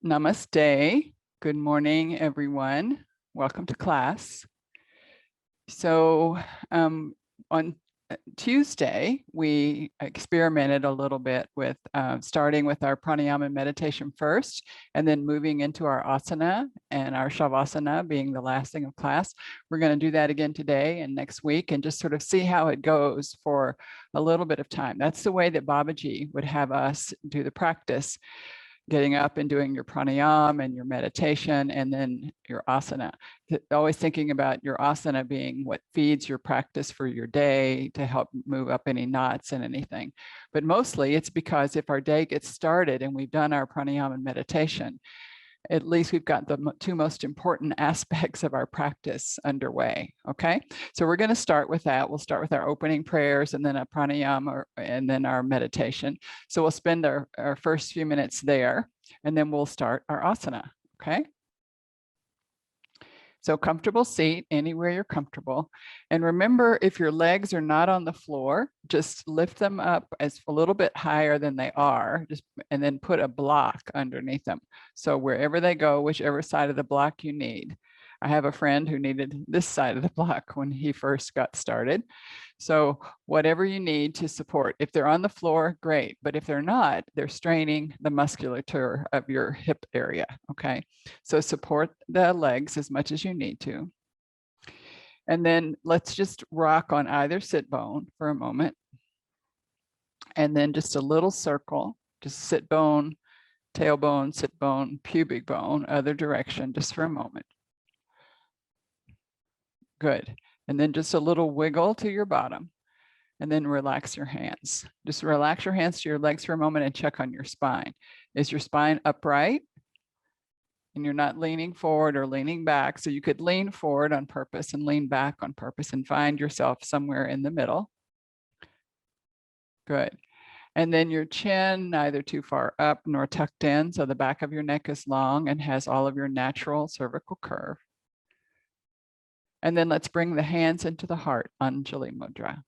Namaste. Good morning, everyone. Welcome to class. So on Tuesday, we experimented a little bit with starting with our pranayama meditation first, and then moving into our asana and our shavasana being the last thing of class. We're going to do that again today and next week and just sort of see how it goes for a little bit of time. That's the way that Babaji would have us do the practice. Getting up and doing your pranayama and your meditation and then your asana. Always thinking about your asana being what feeds your practice for your day to help move up any knots and anything. But mostly it's because if our day gets started and we've done our pranayama and meditation, at least we've got the two most important aspects of our practice underway, okay? So we're gonna start with that. We'll start with our opening prayers and then a pranayama and then our meditation. So we'll spend our first few minutes there and then we'll start our asana, okay? So comfortable seat, anywhere you're comfortable. And remember, if your legs are not on the floor, just lift them up as a little bit higher than they are, and then put a block underneath them. So wherever they go, whichever side of the block you need. I have a friend who needed this side of the block when he first got started. So whatever you need to support, if they're on the floor, great. But if they're not, they're straining the musculature of your hip area, okay? So support the legs as much as you need to. And then let's just rock on either sit bone for a moment. And then just a little circle, just sit bone, tailbone, sit bone, pubic bone, other direction, just for a moment. Good. And then just a little wiggle to your bottom and then relax your hands. Just relax your hands to your legs for a moment and check on your spine. Is your spine upright? And you're not leaning forward or leaning back. So you could lean forward on purpose and lean back on purpose and find yourself somewhere in the middle. Good. And then your chin, neither too far up nor tucked in. So the back of your neck is long and has all of your natural cervical curve. And then let's bring the hands into the heart, Ujjayi Mudra.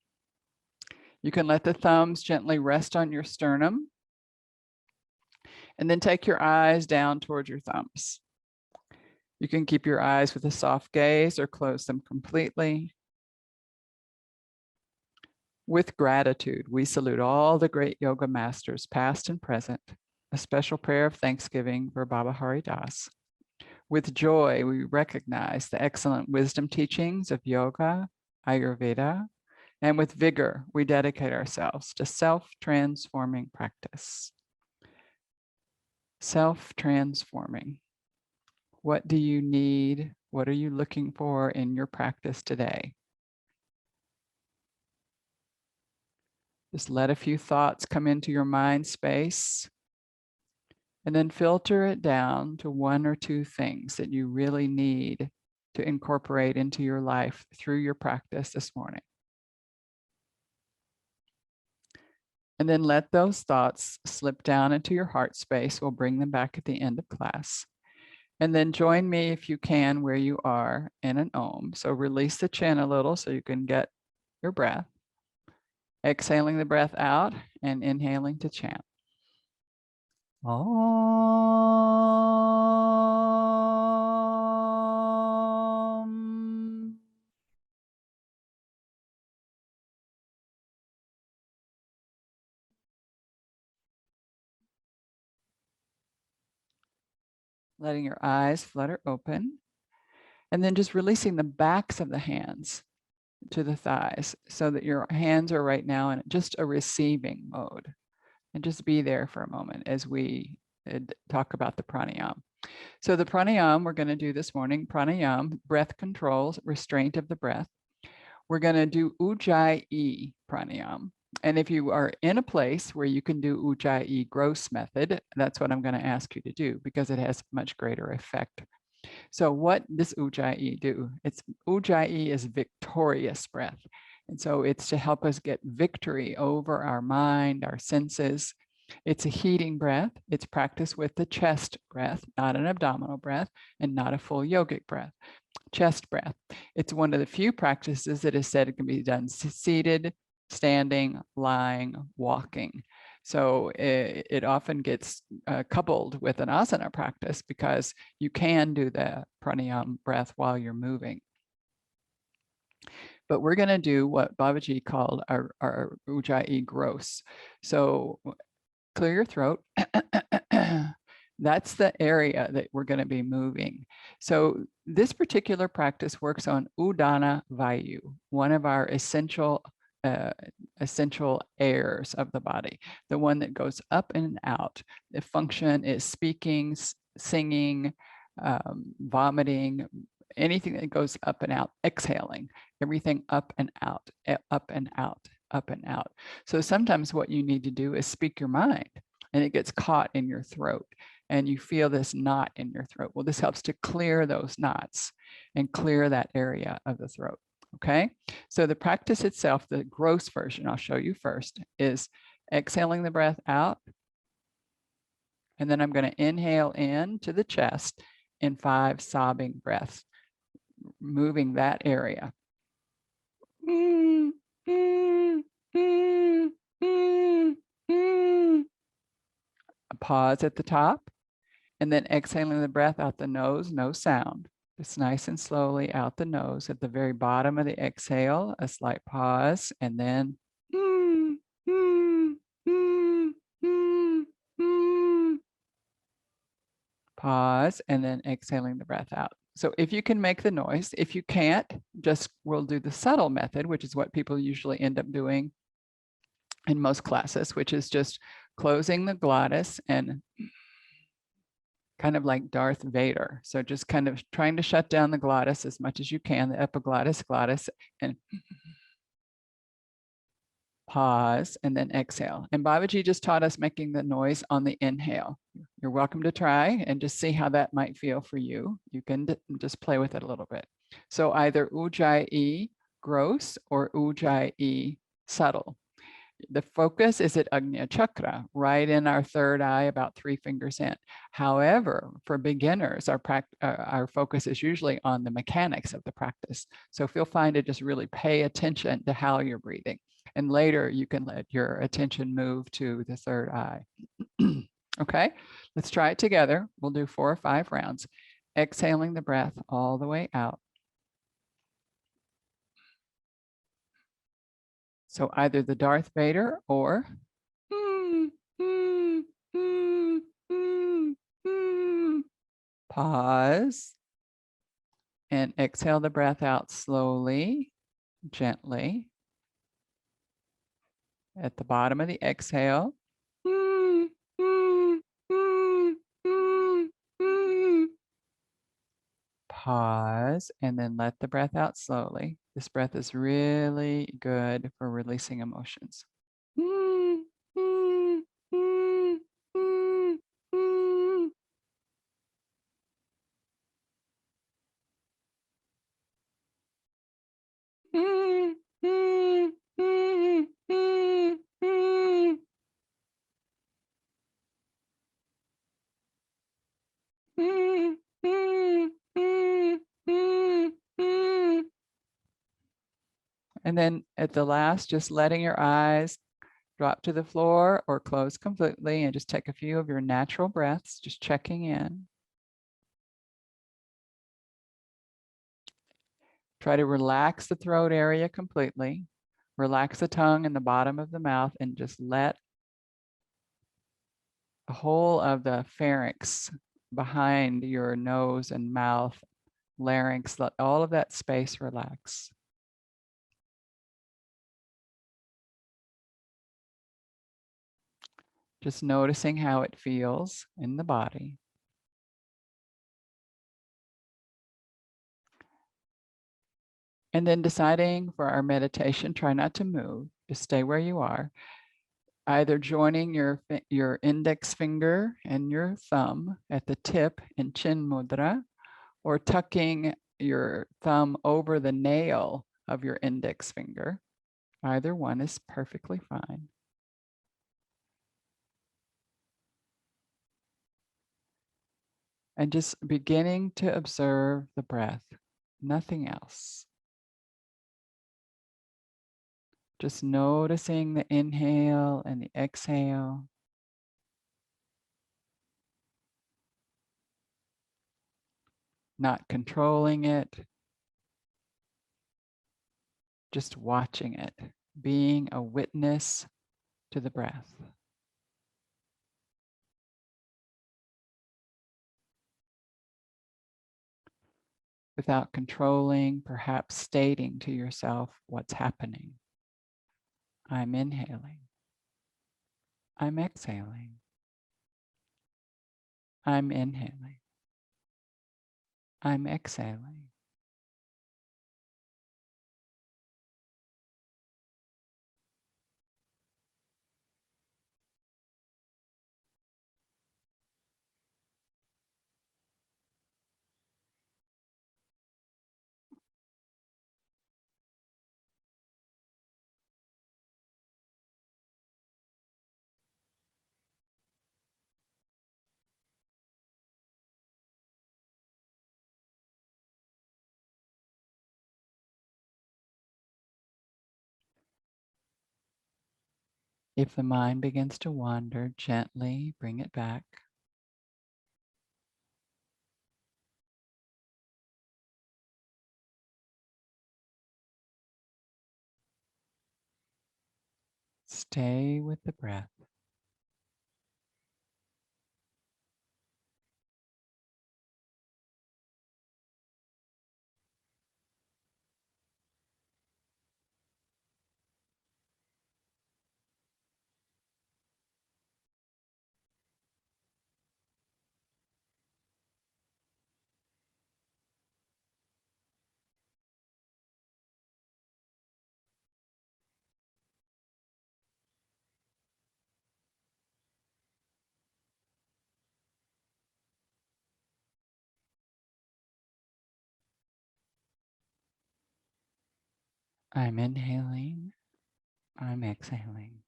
You can let the thumbs gently rest on your sternum. And then take your eyes down towards your thumbs. You can keep your eyes with a soft gaze or close them completely. With gratitude, we salute all the great yoga masters, past and present. A special prayer of thanksgiving for Baba Hari Das. With joy, we recognize the excellent wisdom teachings of yoga, Ayurveda, and with vigor, we dedicate ourselves to self-transforming practice. Self-transforming. What do you need? What are you looking for in your practice today? Just let a few thoughts come into your mind space. And then filter it down to one or two things that you really need to incorporate into your life through your practice this morning. And then let those thoughts slip down into your heart space. We'll bring them back at the end of class. And then join me if you can where you are in an Om. So release the chin a little so you can get your breath. Exhaling the breath out and inhaling to chant. Om. Letting your eyes flutter open. And then just releasing the backs of the hands to the thighs so that your hands are right now in just a receiving mode. And just be there for a moment as we talk about the pranayama. So the pranayama we're going to do this morning, pranayama, breath controls, restraint of the breath. We're going to do Ujjayi Pranayama. And if you are in a place where you can do Ujjayi gross method, that's what I'm going to ask you to do because it has much greater effect. So what does Ujjayi do? Ujjayi is victorious breath. And so it's to help us get victory over our mind, our senses. It's a heating breath. It's practiced with the chest breath, not an abdominal breath, and not a full yogic breath. Chest breath. It's one of the few practices that is said it can be done seated, standing, lying, walking. So it often gets coupled with an asana practice because you can do the pranayama breath while you're moving. But we're going to do what Babaji called our Ujjayi gross. So clear your throat. That's the area that we're going to be moving. So this particular practice works on Udana Vayu, one of our essential airs of the body, the one that goes up and out. The function is speaking, singing, vomiting, anything that goes up and out, exhaling, everything up and out, up and out, up and out. So sometimes what you need to do is speak your mind and it gets caught in your throat and you feel this knot in your throat. Well, this helps to clear those knots and clear that area of the throat. Okay, so the practice itself, the gross version I'll show you first, is exhaling the breath out. And then I'm going to inhale in to the chest in 5 sobbing breaths, moving that area. A pause at the top, and then exhaling the breath out the nose, no sound. Just nice and slowly out the nose. At the very bottom of the exhale, a slight pause, and then pause, and then exhaling the breath out. So if you can make the noise, if you can't, just we'll do the subtle method, which is what people usually end up doing in most classes, which is just closing the glottis and kind of like Darth Vader. So just kind of trying to shut down the glottis as much as you can, the epiglottis, glottis, and pause, and then exhale. And Babaji just taught us making the noise on the inhale. You're welcome to try and just see how that might feel for you. You can just play with it a little bit. So either Ujjayi gross or Ujjayi subtle. The focus is at Agnya Chakra, right in our third eye, about 3 fingers in. However, for beginners, our focus is usually on the mechanics of the practice. So feel fine to just really pay attention to how you're breathing. And later you can let your attention move to the third eye. Okay, let's try it together. We'll do 4 or 5 rounds. Exhaling the breath all the way out. So either the Darth Vader or pause and exhale the breath out slowly, gently. At the bottom of the exhale. Pause and then let the breath out slowly. This breath is really good for releasing emotions. And then at the last, just letting your eyes drop to the floor or close completely and just take a few of your natural breaths, just checking in. Try to relax the throat area completely. Relax the tongue and the bottom of the mouth and just let the whole of the pharynx behind your nose and mouth, larynx, let all of that space relax. Just noticing how it feels in the body. And then deciding for our meditation, try not to move, just stay where you are. Either joining your index finger and your thumb at the tip in Chin Mudra, or tucking your thumb over the nail of your index finger. Either one is perfectly fine. And just beginning to observe the breath, nothing else. Just noticing the inhale and the exhale. Not controlling it, just watching it, being a witness to the breath. Without controlling, perhaps stating to yourself what's happening. I'm inhaling. I'm exhaling. I'm inhaling. I'm exhaling. If the mind begins to wander, gently bring it back. Stay with the breath. I'm inhaling. I'm exhaling.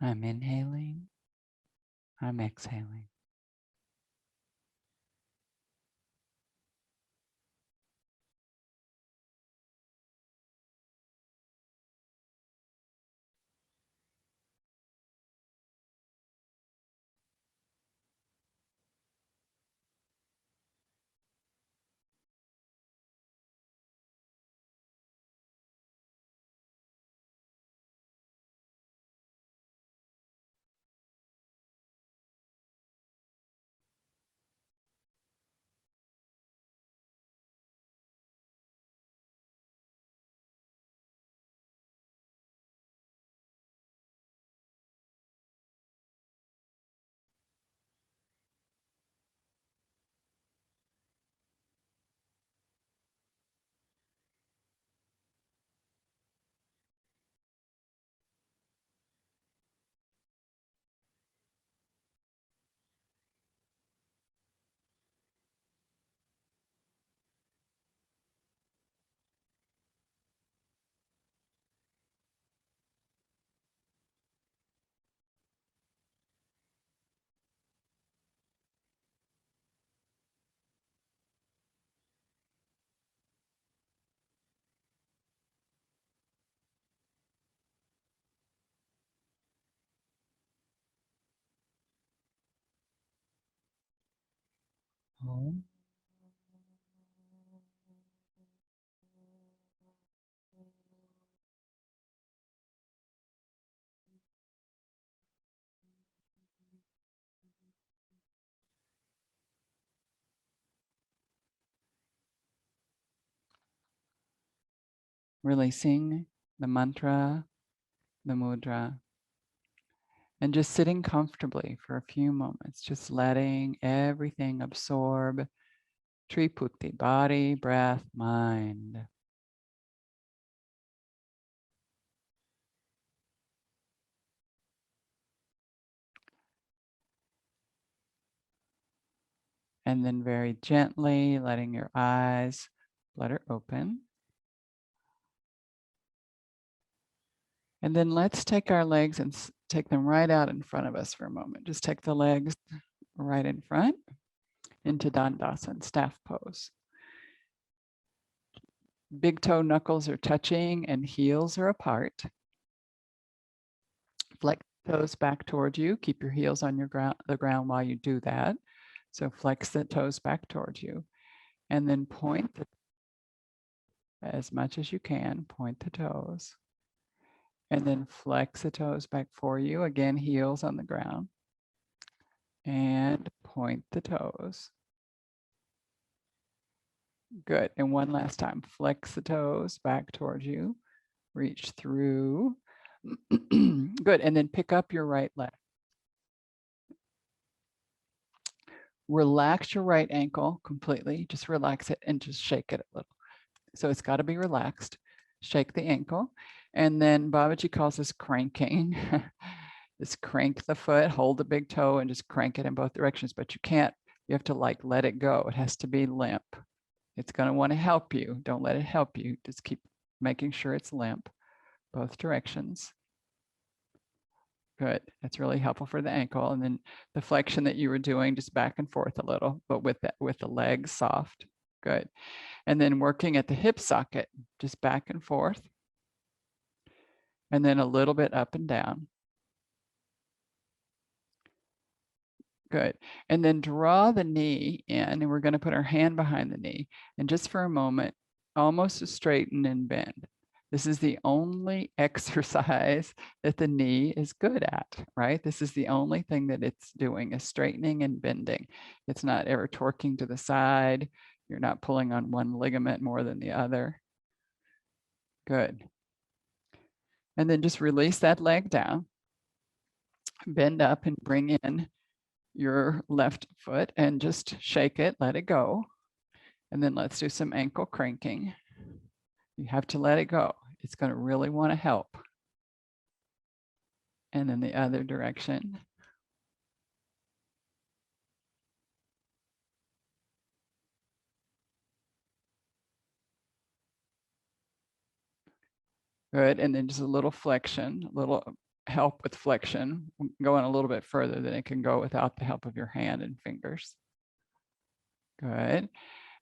I'm inhaling. I'm exhaling. Om. releasing the mantra, the mudra, and just sitting comfortably for a few moments, just letting everything absorb Triputi, body, breath, mind. And then very gently letting your eyes flutter open. And then let's take our legs and take them right out in front of us for a moment. Just take the legs right in front into Dandasana, staff pose. Big toe knuckles are touching and heels are apart. Flex toes back towards you. Keep your heels on the ground while you do that. So flex the toes back towards you. And then point as much as you can, point the toes. And then flex the toes back for you. Again, heels on the ground. And point the toes. Good. And one last time, flex the toes back towards you. Reach through. Good. And then pick up your right leg. Relax your right ankle completely. Just relax it and just shake it a little. So it's got to be relaxed. Shake the ankle. And then Babaji calls this cranking. Just crank the foot, hold the big toe and just crank it in both directions. But you can't, you have to like let it go. It has to be limp. It's going to want to help you. Don't let it help you. Just keep making sure it's limp, both directions. Good. That's really helpful for the ankle. And then the flexion that you were doing, just back and forth a little, but with the legs soft. Good. And then working at the hip socket, just back and forth. And then a little bit up and down. Good. And then draw the knee in, and we're going to put our hand behind the knee. And just for a moment, almost to straighten and bend. This is the only exercise that the knee is good at, right? This is the only thing that it's doing is straightening and bending. It's not ever torquing to the side. You're not pulling on one ligament more than the other. Good. And then just release that leg down. Bend up and bring in your left foot and just shake it, let it go. And then let's do some ankle cranking. You have to let it go. It's going to really want to help. And then the other direction. Good. And then just a little flexion, a little help with flexion, going a little bit further than it can go without the help of your hand and fingers. Good.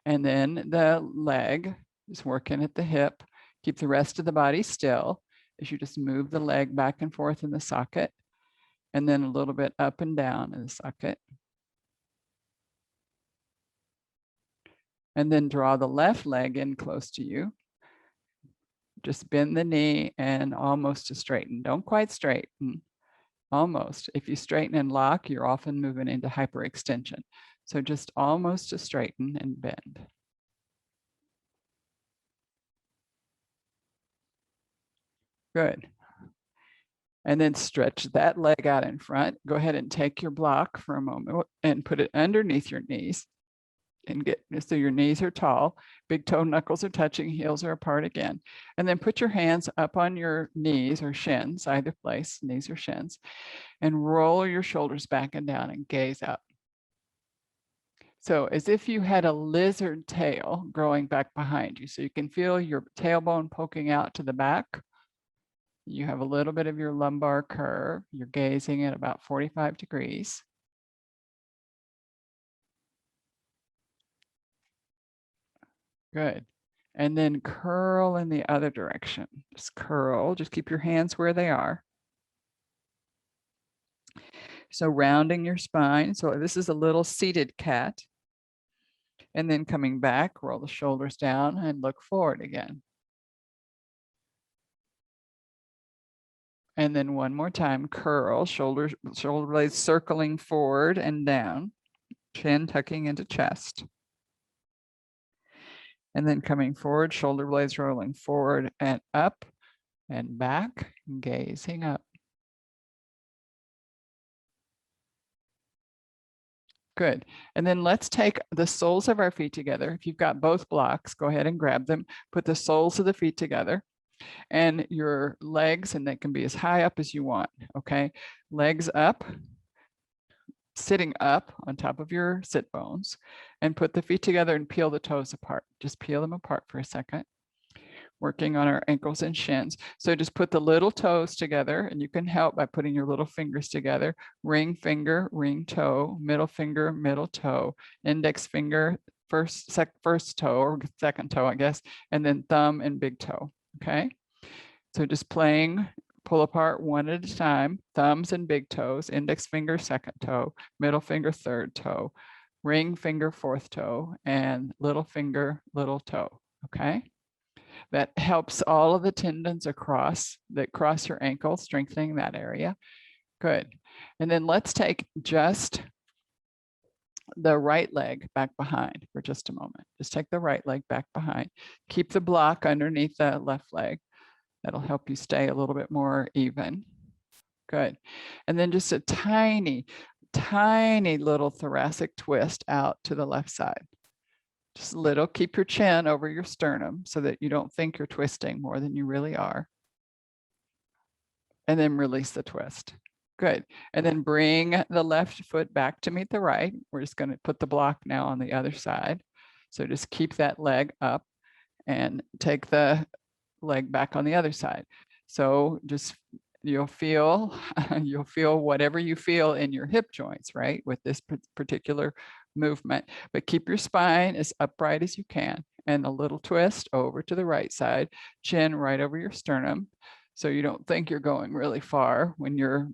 And then the leg, just working at the hip. Keep the rest of the body still as you just move the leg back and forth in the socket. And then a little bit up and down in the socket. And then draw the left leg in close to you. Just bend the knee and almost to straighten. Don't quite straighten, almost. If you straighten and lock, you're often moving into hyperextension. So just almost to straighten and bend. Good. And then stretch that leg out in front. Go ahead and take your block for a moment and put it underneath your knees. And get so your knees are tall, big toe knuckles are touching, heels are apart again. And then put your hands up on your knees or shins, either place, knees or shins, and roll your shoulders back and down and gaze up. So as if you had a lizard tail growing back behind you. So you can feel your tailbone poking out to the back. You have a little bit of your lumbar curve. You're gazing at about 45 degrees. Good. And then curl in the other direction. Just curl, just keep your hands where they are. So rounding your spine. So this is a little seated cat. And then coming back, roll the shoulders down and look forward again. And then one more time, curl, shoulder blades circling forward and down, chin tucking into chest. And then coming forward, shoulder blades rolling forward and up and back, gazing up. Good. And then let's take the soles of our feet together. If you've got both blocks, go ahead and grab them. Put the soles of the feet together and your legs, and they can be as high up as you want. Okay. Legs up, sitting up on top of your sit bones, and put the feet together and peel the toes apart. Just peel them apart for a second. Working on our ankles and shins. So just put the little toes together, and you can help by putting your little fingers together. Ring finger, ring toe, middle finger, middle toe, index finger, first toe or second toe, I guess, and then thumb and big toe. Okay. So just playing, pull apart one at a time, thumbs and big toes, index finger, second toe, middle finger, third toe, ring finger, fourth toe, and little finger, little toe. Okay. That helps all of the tendons across that cross your ankle, strengthening that area. Good. And then let's take just the right leg back behind for just a moment. Just take the right leg back behind. Keep the block underneath the left leg. That'll help you stay a little bit more even. Good. And then just a tiny, tiny little thoracic twist out to the left side. Just a little, keep your chin over your sternum so that you don't think you're twisting more than you really are. And then release the twist. Good. And then bring the left foot back to meet the right. We're just going to put the block now on the other side. So just keep that leg up and take the leg back on the other side. So just you'll feel whatever you feel in your hip joints, right? With this particular movement, but keep your spine as upright as you can, and a little twist over to the right side, chin right over your sternum, so you don't think you're going really far when your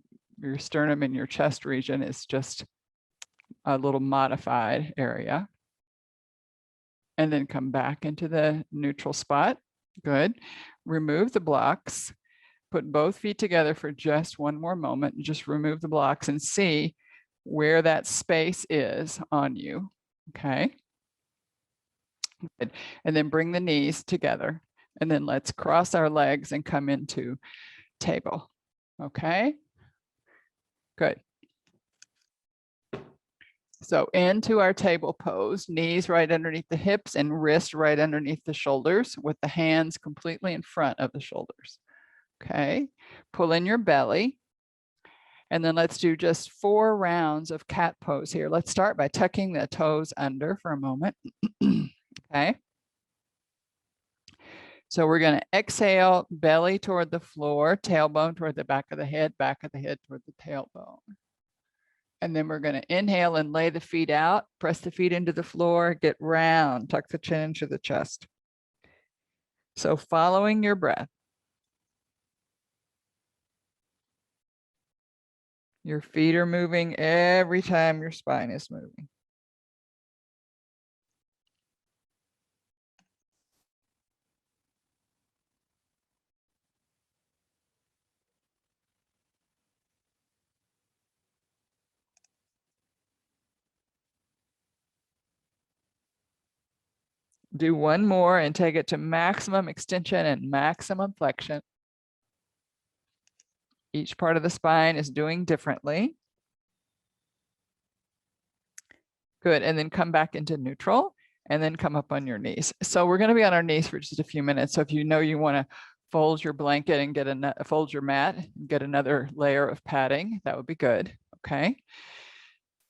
sternum and your chest region is just a little modified area. And then come back into the neutral spot. Good. Remove the blocks. Put both feet together for just one more moment. Just remove the blocks and see where that space is on you. Okay. Good. And then bring the knees together. And then let's cross our legs and come into table. Okay. Good. So into our table pose, knees right underneath the hips and wrists right underneath the shoulders, with the hands completely in front of the shoulders. Okay. Pull in your belly. And then let's do just 4 rounds of cat pose here. Let's start by tucking the toes under for a moment. Okay. So we're going to exhale, belly toward the floor, tailbone toward the back of the head toward the tailbone. And then we're going to inhale and lay the feet out, press the feet into the floor, get round, tuck the chin into the chest. So following your breath. Your feet are moving every time your spine is moving. Do one more and take it to maximum extension and maximum flexion. Each part of the spine is doing differently. Good, and then come back into neutral and then come up on your knees. So we're going to be on our knees for just a few minutes. So if you know you want to fold your blanket and get fold your mat, and get another layer of padding, that would be good. Okay.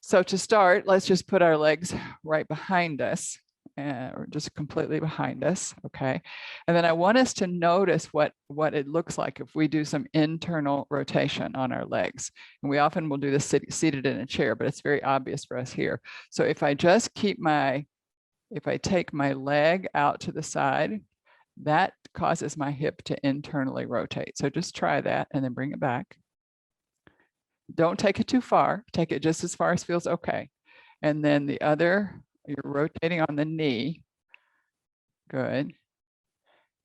So to start, let's just put our legs right behind us, or just completely behind us. Okay. And then I want us to notice what it looks like if we do some internal rotation on our legs. And we often will do this seated in a chair, but it's very obvious for us here. So if I just keep if I take my leg out to the side, that causes my hip to internally rotate. So just try that and then bring it back. Don't take it too far. Take it just as far as feels okay. And then the other, you're rotating on the knee. Good.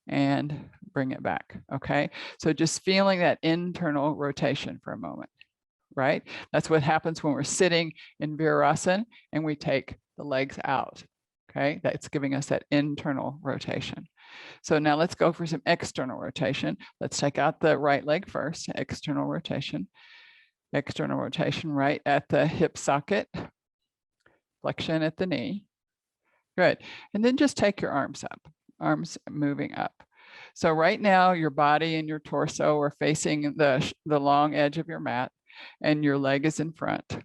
And bring it back. Okay. So just feeling that internal rotation for a moment, right? That's what happens when we're sitting in Virasana and we take the legs out. Okay, that's giving us that internal rotation. So now let's go for some external rotation. Let's take out the right leg first, external rotation right at the hip socket, flexion at the knee. Good. And then just take your arms up, arms moving up. So right now your body and your torso are facing the long edge of your mat and your leg is in front.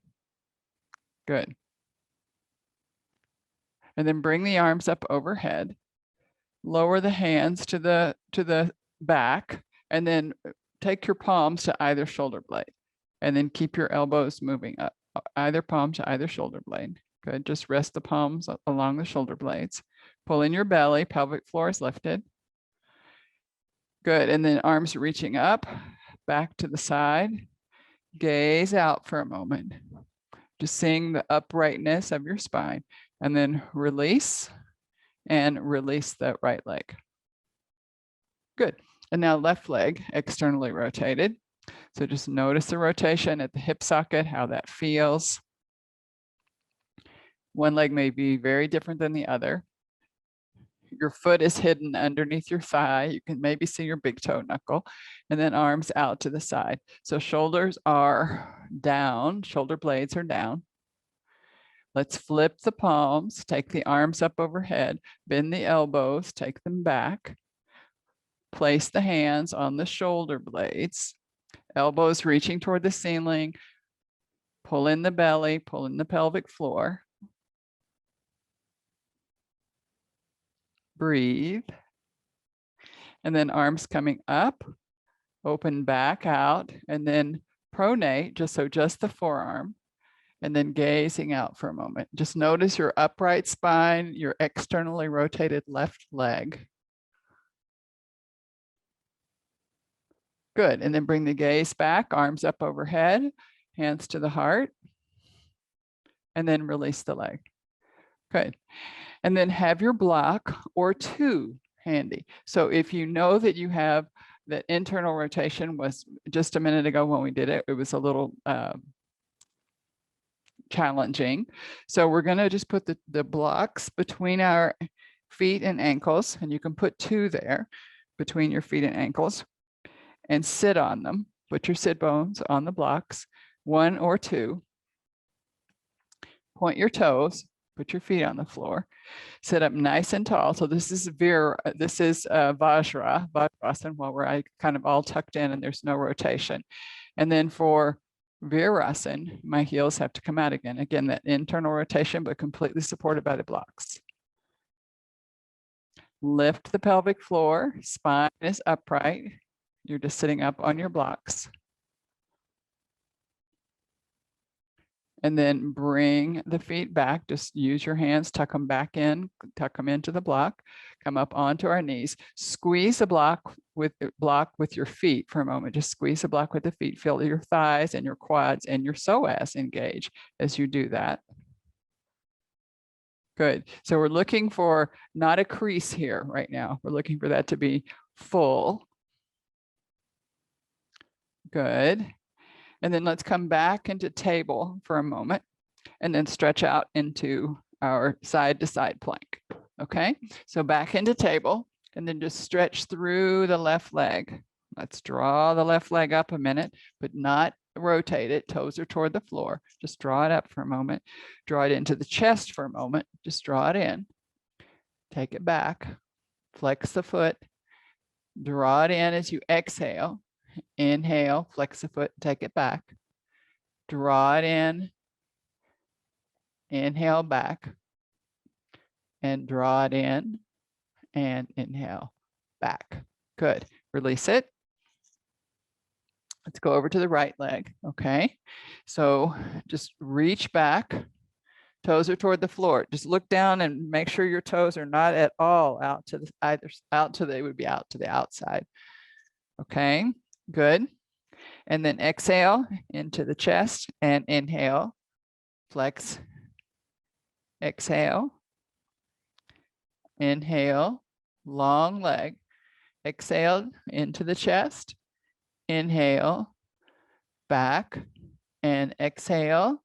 Good. And then bring the arms up overhead. Lower the hands to the back, and then take your palms to either shoulder blade. And then keep your elbows moving up, either palm to either shoulder blade. Good, just rest the palms along the shoulder blades. Pull in your belly, pelvic floor is lifted. Good, and then arms reaching up, back to the side. Gaze out for a moment. Just seeing the uprightness of your spine, and then release and release the right leg. Good. And now left leg externally rotated. So just notice the rotation at the hip socket, how that feels. One leg may be very different than the other. Your foot is hidden underneath your thigh. You can maybe see your big toe knuckle, and then arms out to the side. So shoulders are down, shoulder blades are down. Let's flip the palms, take the arms up overhead, bend the elbows, take them back. Place the hands on the shoulder blades, elbows reaching toward the ceiling. Pull in the belly, pull in the pelvic floor. Breathe. And then arms coming up, open back out, and then pronate, just the forearm. And then gazing out for a moment. Just notice your upright spine, your externally rotated left leg. Good, and then bring the gaze back, arms up overhead, hands to the heart, and then release the leg. Good, and then have your block or two handy. So if you know that you have that internal rotation was just a minute ago when we did it, it was a little challenging. So we're going to just put the blocks between our feet and ankles, and you can put two there between your feet and ankles and sit on them. Put your sit bones on the blocks, one or two. Point your toes, put your feet on the floor. Sit up nice and tall. So this is Vajrasana, while we're kind of all tucked in and there's no rotation. And then for Virasana, my heels have to come out again. Again, that internal rotation, but completely supported by the blocks. Lift the pelvic floor, spine is upright. You're just sitting up on your blocks. And then bring the feet back. Just use your hands, tuck them back in, tuck them into the block, come up onto our knees. Squeeze the block with your feet for a moment. Just squeeze the block with the feet. Feel your thighs and your quads and your psoas engage as you do that. Good. So we're looking for not a crease here right now. We're looking for that to be full. Good. And then let's come back into table for a moment and then stretch out into our side to side plank. Okay, so back into table and then just stretch through the left leg. Let's draw the left leg up a minute, but not rotate it. Toes are toward the floor. Just draw it up for a moment. Draw it into the chest for a moment. Just draw it in. Take it back. Flex the foot. Draw it in as you exhale. Inhale, flex the foot, take it back. Draw it in. Inhale back. And draw it in. And inhale back. Good. Release it. Let's go over to the right leg. Okay. So just reach back. Toes are toward the floor. Just look down and make sure your toes are not at all out to the they would be out to the outside. Okay. Good. And then exhale into the chest and inhale, flex, exhale, inhale, long leg, exhale into the chest, inhale, back, and exhale,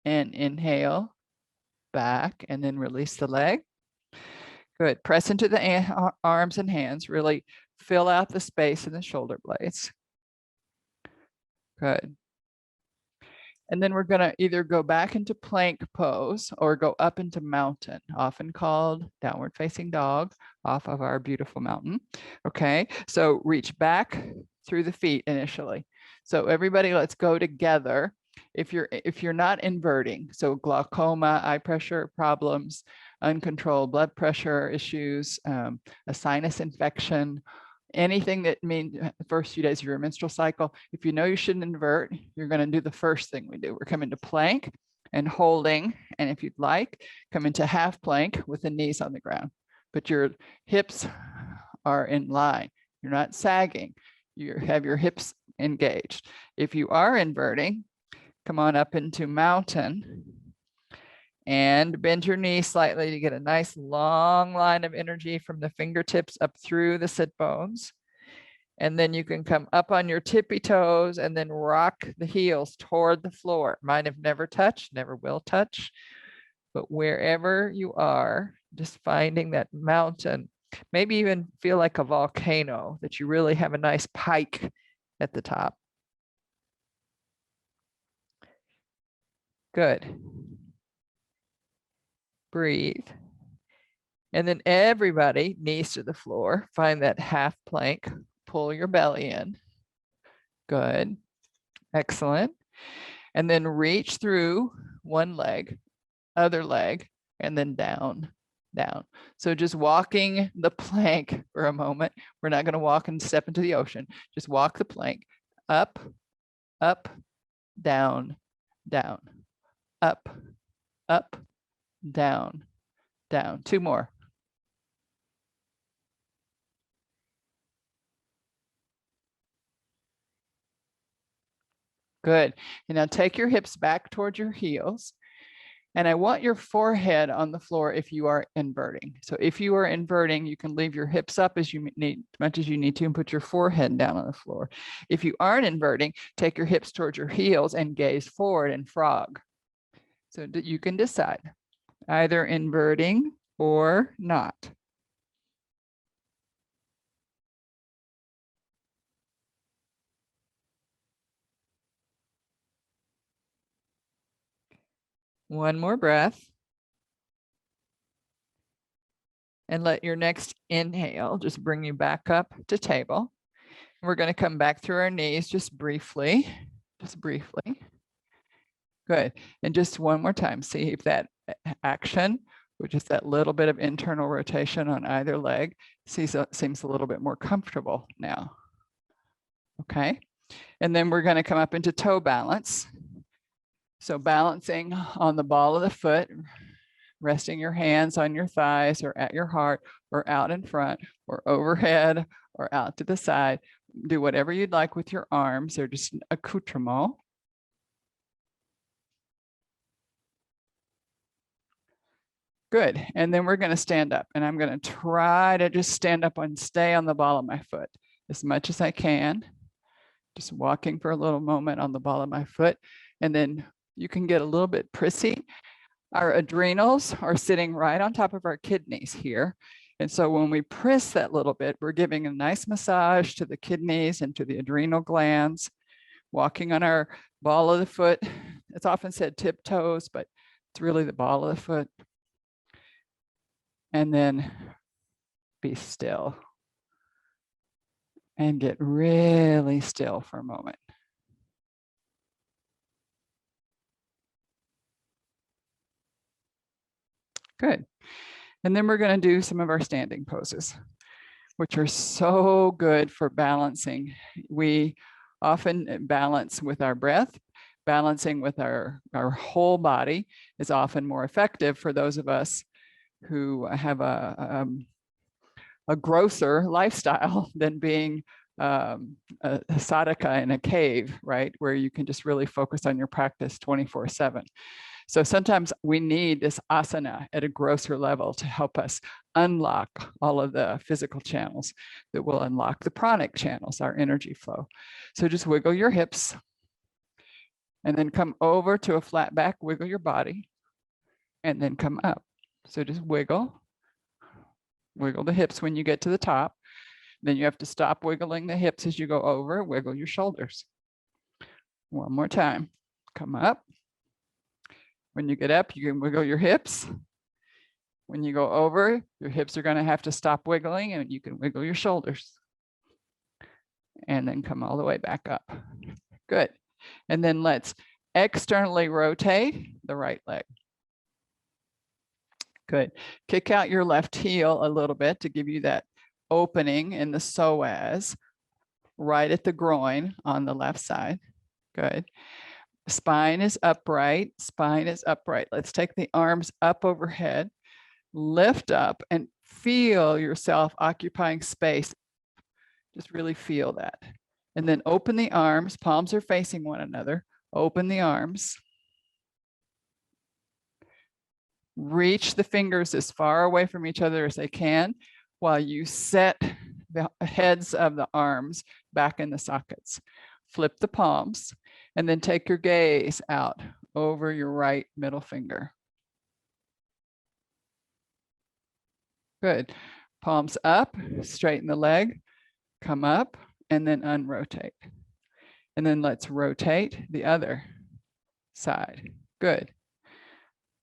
and inhale, back, and then release the leg. Good. Press into the arms and hands. Really fill out the space in the shoulder blades. Good. And then we're going to either go back into plank pose or go up into mountain, often called downward facing dog, off of our beautiful mountain. Okay, so reach back through the feet initially. So everybody, let's go together. If you're not inverting, so glaucoma, eye pressure problems, uncontrolled blood pressure issues, a sinus infection, anything that means the first few days of your menstrual cycle, if you know you shouldn't invert, you're going to do the first thing we do. We're coming to plank and holding. And if you'd like, come into half plank with the knees on the ground. But your hips are in line. You're not sagging. You have your hips engaged. If you are inverting, come on up into mountain and bend your knee slightly to get a nice long line of energy from the fingertips up through the sit bones. And then you can come up on your tippy toes and then rock the heels toward the floor. Mine have never touched, never will touch, but wherever you are, just finding that mountain, maybe even feel like a volcano, that you really have a nice pike at the top. Good. Breathe. And then everybody, knees to the floor, find that half plank, pull your belly in. Good. Excellent. And then reach through one leg, other leg, and then down, down. So just walking the plank for a moment. We're not going to walk and step into the ocean. Just walk the plank up, up, down, down, up, up, down, down. Two more. Good. And now take your hips back towards your heels. And I want your forehead on the floor if you are inverting. So if you are inverting, you can leave your hips up as much as you need to and put your forehead down on the floor. If you aren't inverting, take your hips towards your heels and gaze forward and frog. So you can decide either inverting or not. One more breath. And let your next inhale just bring you back up to table. We're going to come back through our knees just briefly, Good. And just one more time, see if that action, which is that little bit of internal rotation on either leg, seems a little bit more comfortable now. Okay. And then we're going to come up into toe balance. So balancing on the ball of the foot, resting your hands on your thighs or at your heart or out in front or overhead or out to the side. Do whatever you'd like with your arms. They're just an accoutrement. Good. And then we're going to stand up, and I'm going to try to just stand up and stay on the ball of my foot as much as I can. Just walking for a little moment on the ball of my foot. And then you can get a little bit prissy. Our adrenals are sitting right on top of our kidneys here. And so when we press that little bit, we're giving a nice massage to the kidneys and to the adrenal glands, walking on our ball of the foot. It's often said tiptoes, but it's really the ball of the foot. And then be still and get really still for a moment. Good. And then we're going to do some of our standing poses, which are so good for balancing. We often balance with our breath. Balancing with our whole body is often more effective for those of us who have a grosser lifestyle than being a sadhaka in a cave, right? Where you can just really focus on your practice 24/7. So sometimes we need this asana at a grosser level to help us unlock all of the physical channels that will unlock the pranic channels, our energy flow. So just wiggle your hips and then come over to a flat back, wiggle your body. and then come up. So just wiggle the hips when you get to the top. Then you have to stop wiggling the hips as you go over, wiggle your shoulders. One more time, come up. When you get up, you can wiggle your hips. When you go over, your hips are gonna have to stop wiggling and you can wiggle your shoulders. And then come all the way back up. Good. And then let's externally rotate the right leg. Good. Kick out your left heel a little bit to give you that opening in the psoas right at the groin on the left side. Good. Spine is upright. Spine is upright. Let's take the arms up overhead, lift up and feel yourself occupying space. Just really feel that. And then open the arms. Palms are facing one another. Open the arms. Reach the fingers as far away from each other as they can while you set the heads of the arms back in the sockets. Flip the palms and then take your gaze out over your right middle finger. Good. Palms up, straighten the leg, come up and then unrotate. And then let's rotate the other side. Good.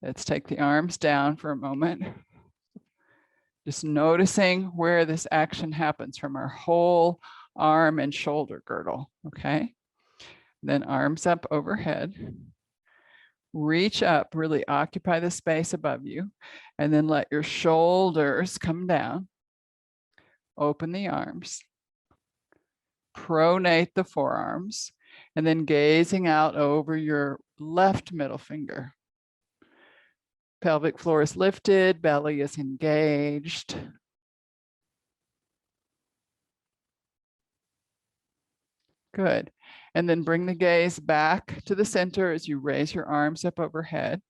Let's take the arms down for a moment. Just noticing where this action happens from our whole arm and shoulder girdle, okay? Then arms up overhead. Reach up, really occupy the space above you, and then let your shoulders come down. Open the arms. Pronate the forearms, and then gazing out over your left middle finger. Pelvic floor is lifted, belly is engaged. Good. And then bring the gaze back to the center as you raise your arms up overhead.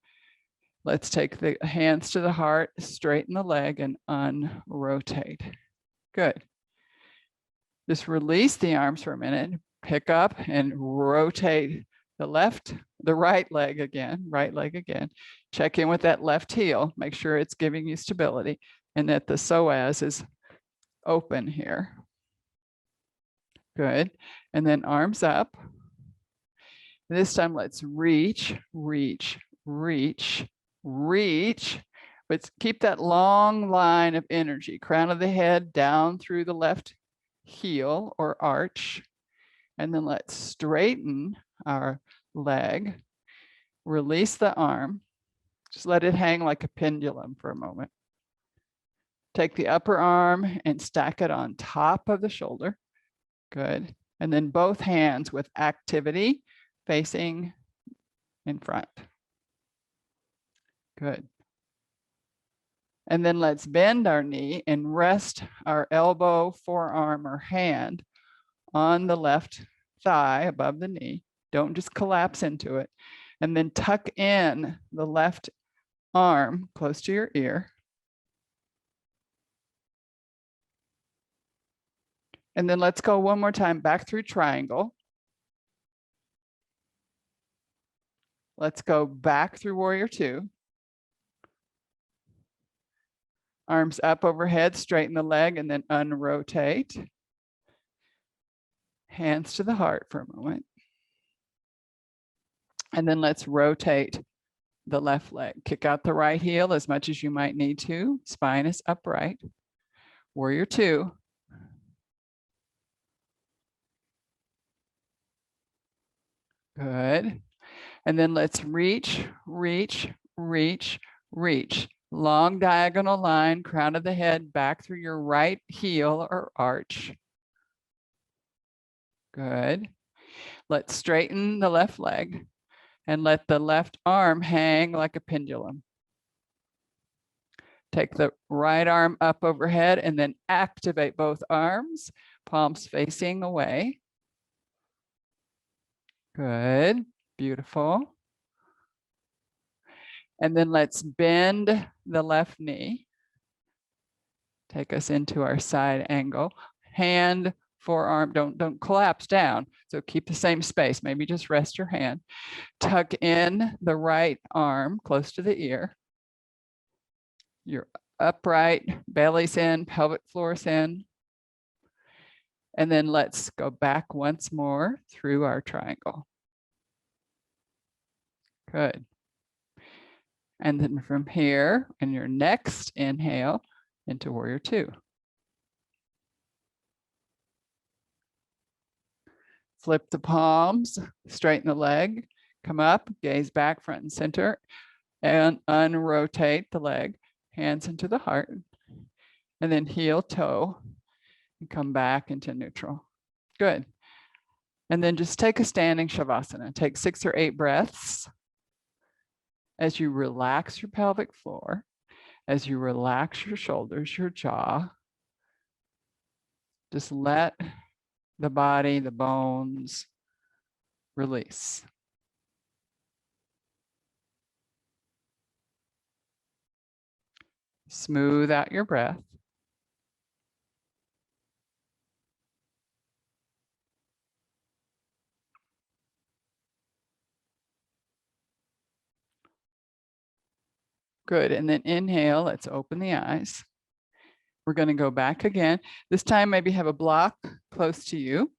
Let's take the hands to the heart, straighten the leg and unrotate. Good. Just release the arms for a minute, pick up and rotate the right leg again. Check in with that left heel, make sure it's giving you stability and that the psoas is open here. Good. And then arms up. This time let's reach, reach, reach, reach. But keep that long line of energy, crown of the head down through the left heel or arch. And then let's straighten our leg, release the arm, just let it hang like a pendulum for a moment. Take the upper arm and stack it on top of the shoulder. Good. And then both hands with activity facing in front. Good. And then let's bend our knee and rest our elbow, forearm, or hand on the left thigh above the knee. Don't just collapse into it. And then tuck in the left arm close to your ear. And then let's go one more time back through triangle. Let's go back through warrior two. Arms up overhead, straighten the leg and then unrotate. Hands to the heart for a moment. And then let's rotate the left leg. Kick out the right heel as much as you might need to. Spine is upright. Warrior two. Good. And then let's reach, reach, reach, reach. Long diagonal line, crown of the head back through your right heel or arch. Good. Let's straighten the left leg and let the left arm hang like a pendulum. Take the right arm up overhead and then activate both arms, palms facing away. Good, beautiful. And then let's bend the left knee. Take us into our side angle. Hand, forearm, don't collapse down. So keep the same space, maybe just rest your hand. Tuck in the right arm close to the ear. You're upright, belly's in, pelvic floor's in. And then let's go back once more through our triangle. Good. And then from here, in your next inhale, into warrior two. Flip the palms, straighten the leg, come up, gaze back, front and center, and unrotate the leg, hands into the heart, and then heel toe, and come back into neutral. Good. And then just take a standing Shavasana. Take 6 or 8 breaths as you relax your pelvic floor, as you relax your shoulders, your jaw. Just let the body, the bones release. Smooth out your breath. Good. And then inhale, let's open the eyes. We're going to go back again. This time, maybe have a block close to you.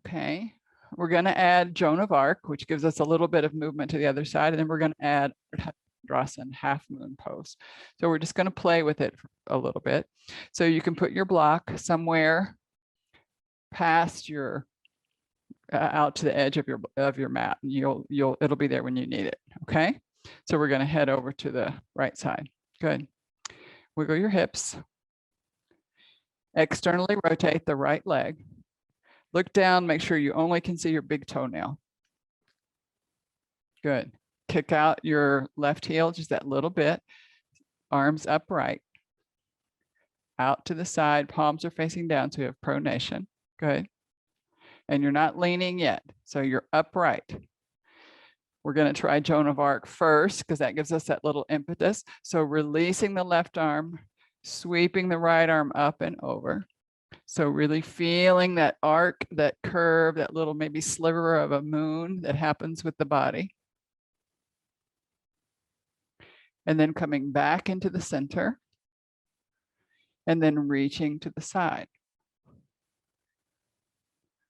Okay. We're going to add Joan of Arc, which gives us a little bit of movement to the other side. And then we're going to add Ardha Chandrasana, half moon pose. So we're just going to play with it a little bit. So you can put your block somewhere past your out to the edge of your mat. It'll be there when you need it. Okay. So we're going to head over to the right side. Good. Wiggle your hips. Externally rotate the right leg. Look down, make sure you only can see your big toenail. Good. Kick out your left heel just that little bit. Arms upright. Out to the side, palms are facing down, so you have pronation. Good. And you're not leaning yet, so you're upright. We're going to try Joan of Arc first because that gives us that little impetus. So releasing the left arm, sweeping the right arm up and over. So really feeling that arc, that curve, that little maybe sliver of a moon that happens with the body. And then coming back into the center. And then reaching to the side.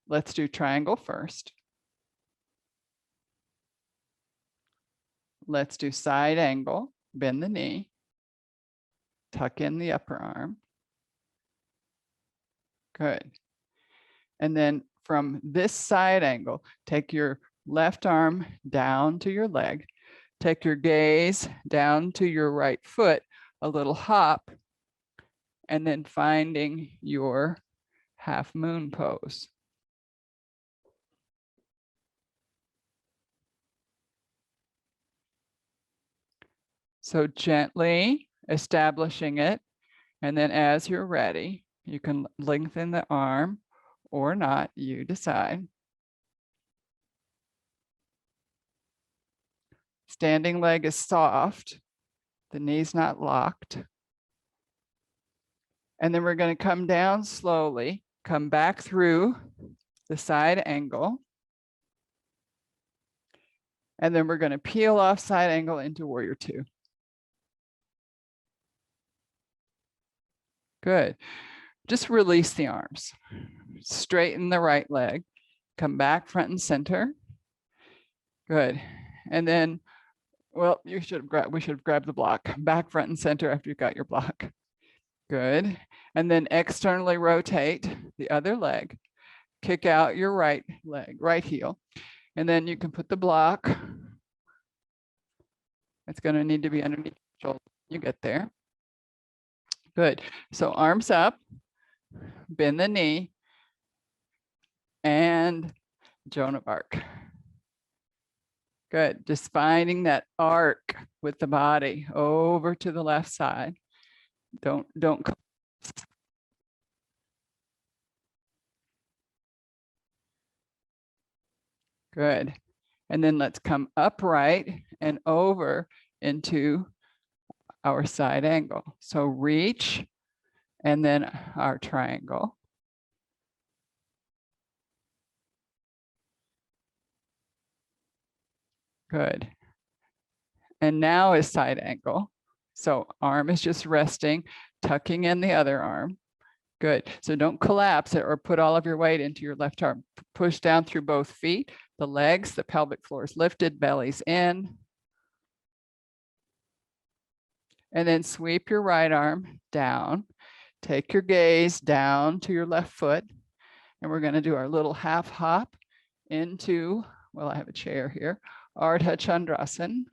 Let's do triangle first. Let's do side angle, bend the knee, tuck in the upper arm. Good. And then from this side angle, take your left arm down to your leg, take your gaze down to your right foot, a little hop, and then finding your half moon pose. So gently establishing it, and then as you're ready, you can lengthen the arm or not, you decide. Standing leg is soft, the knee's not locked. And then we're going to come down slowly, come back through the side angle. And then we're going to peel off side angle into warrior two. Good. Just release the arms. Straighten the right leg. Come back front and center. Good. And then, well, we should have grabbed the block. Back front and center after you got your block. Good. And then externally rotate the other leg. Kick out your right leg, right heel. And then you can put the block. It's going to need to be underneath the shoulder. You get there. Good. So arms up, bend the knee, and Joan of Arc. Good. Just finding that arc with the body over to the left side. Don't. Good. And then let's come upright and over into our side angle. So reach and then our triangle. Good. And now is side angle. So arm is just resting, tucking in the other arm. Good. So don't collapse it or put all of your weight into your left arm. Push down through both feet, the legs, the pelvic floor is lifted, belly's in. And then sweep your right arm down. Take your gaze down to your left foot. And we're going to do our little half hop into, well, I have a chair here, Ardha Chandrasana.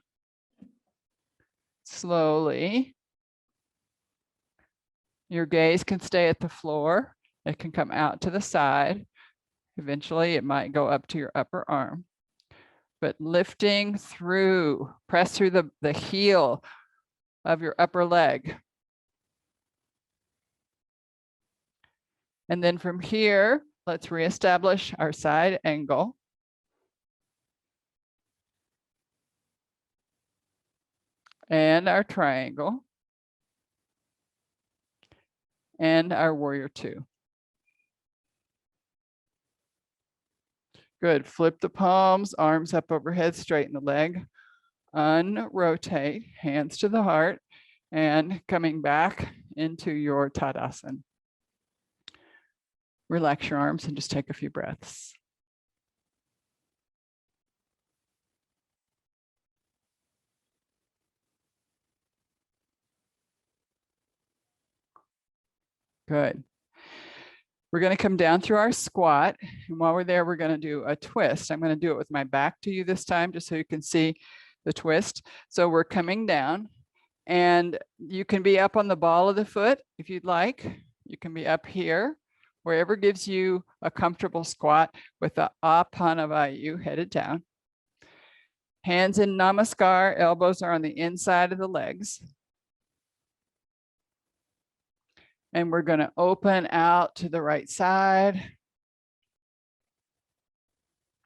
Slowly. Your gaze can stay at the floor. It can come out to the side. Eventually, it might go up to your upper arm. But lifting through, press through the heel of your upper leg. And then from here, let's reestablish our side angle. And our triangle. And our warrior two. Good. Flip the palms, arms up overhead, straighten the leg. Unrotate, hands to the heart, and coming back into your Tadasana. Relax your arms and just take a few breaths. Good. We're going to come down through our squat. And while we're there, we're going to do a twist. I'm going to do it with my back to you this time, just so you can see the twist. So we're coming down, and you can be up on the ball of the foot if you'd like. You can be up here, wherever gives you a comfortable squat with the Apana Vayu headed down. Hands in Namaskar, elbows are on the inside of the legs. And we're going to open out to the right side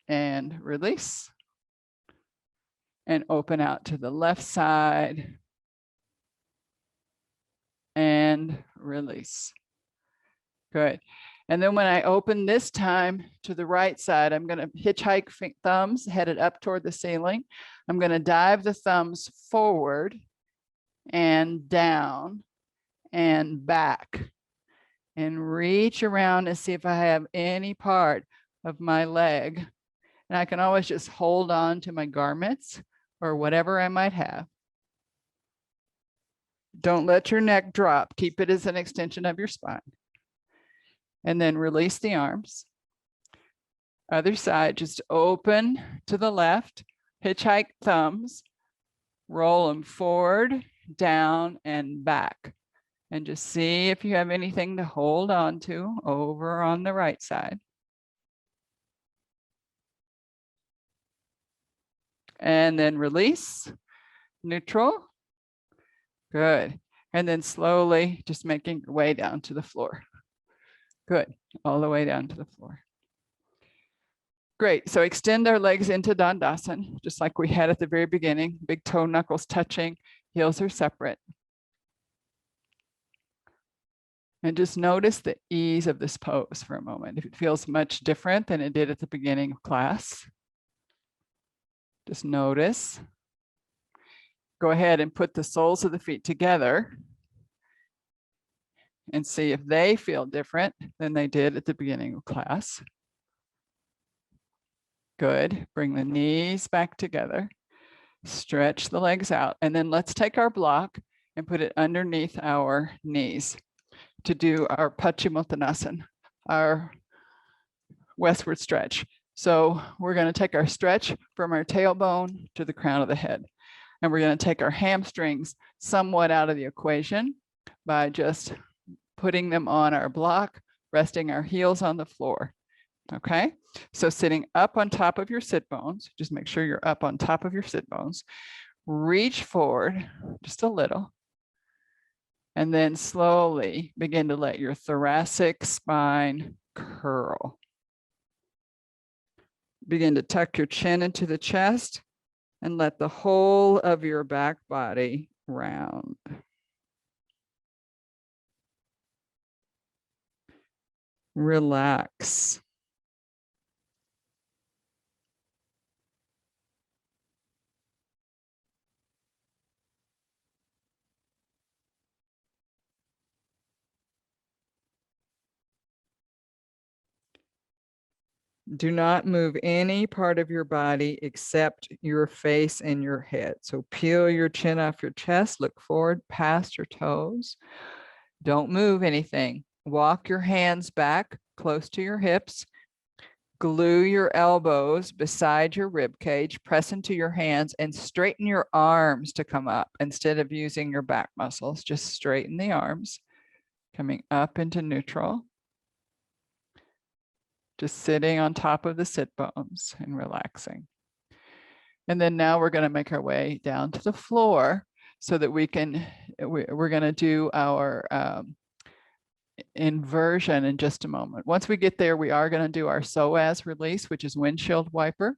and release. And open out to the left side and release. Good. And then when I open this time to the right side, I'm going to hitchhike thumbs headed up toward the ceiling. I'm going to dive the thumbs forward and down and back and reach around and see if I have any part of my leg. And I can always just hold on to my garments or whatever I might have. Don't let your neck drop. Keep it as an extension of your spine. And then release the arms. Other side, just open to the left, hitchhike thumbs, roll them forward, down, and back. And just see if you have anything to hold on to over on the right side. And then release, neutral. Good. And then slowly just making your way down to the floor. Good. All the way down to the floor. Great. So extend our legs into Dandasana, just like we had at the very beginning. Big toe knuckles touching, heels are separate. And just notice the ease of this pose for a moment. If it feels much different than it did at the beginning of class, just notice. Go ahead and put the soles of the feet together and see if they feel different than they did at the beginning of class. Good. Bring the knees back together. Stretch the legs out. And then let's take our block and put it underneath our knees to do our Paschimottanasana, our westward stretch. So we're going to take our stretch from our tailbone to the crown of the head. And we're going to take our hamstrings somewhat out of the equation by just putting them on our block, resting our heels on the floor. Okay, so sitting up on top of your sit bones, just make sure you're up on top of your sit bones. Reach forward just a little. And then slowly begin to let your thoracic spine curl. Begin to tuck your chin into the chest and let the whole of your back body round. Relax. Do not move any part of your body except your face and your head. So peel your chin off your chest, look forward past your toes. Don't move anything. Walk your hands back close to your hips. Glue your elbows beside your rib cage, press into your hands and straighten your arms to come up instead of using your back muscles. Just straighten the arms, coming up into neutral. Just sitting on top of the sit bones and relaxing. And then now we're going to make our way down to the floor so that we're going to do our inversion in just a moment. Once we get there, we are going to do our psoas release, which is windshield wiper.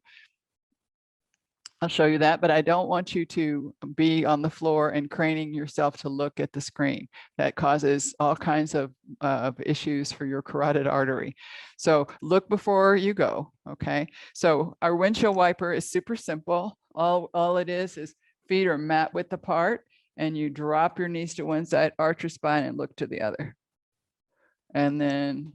I'll show you that, but I don't want you to be on the floor and craning yourself to look at the screen. That causes all kinds of issues for your carotid artery. So look before you go, okay? So our windshield wiper is super simple. All it is feet are mat width apart and you drop your knees to one side, arch your spine and look to the other. And then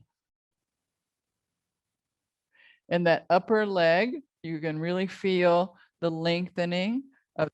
in that upper leg, you can really feel the lengthening of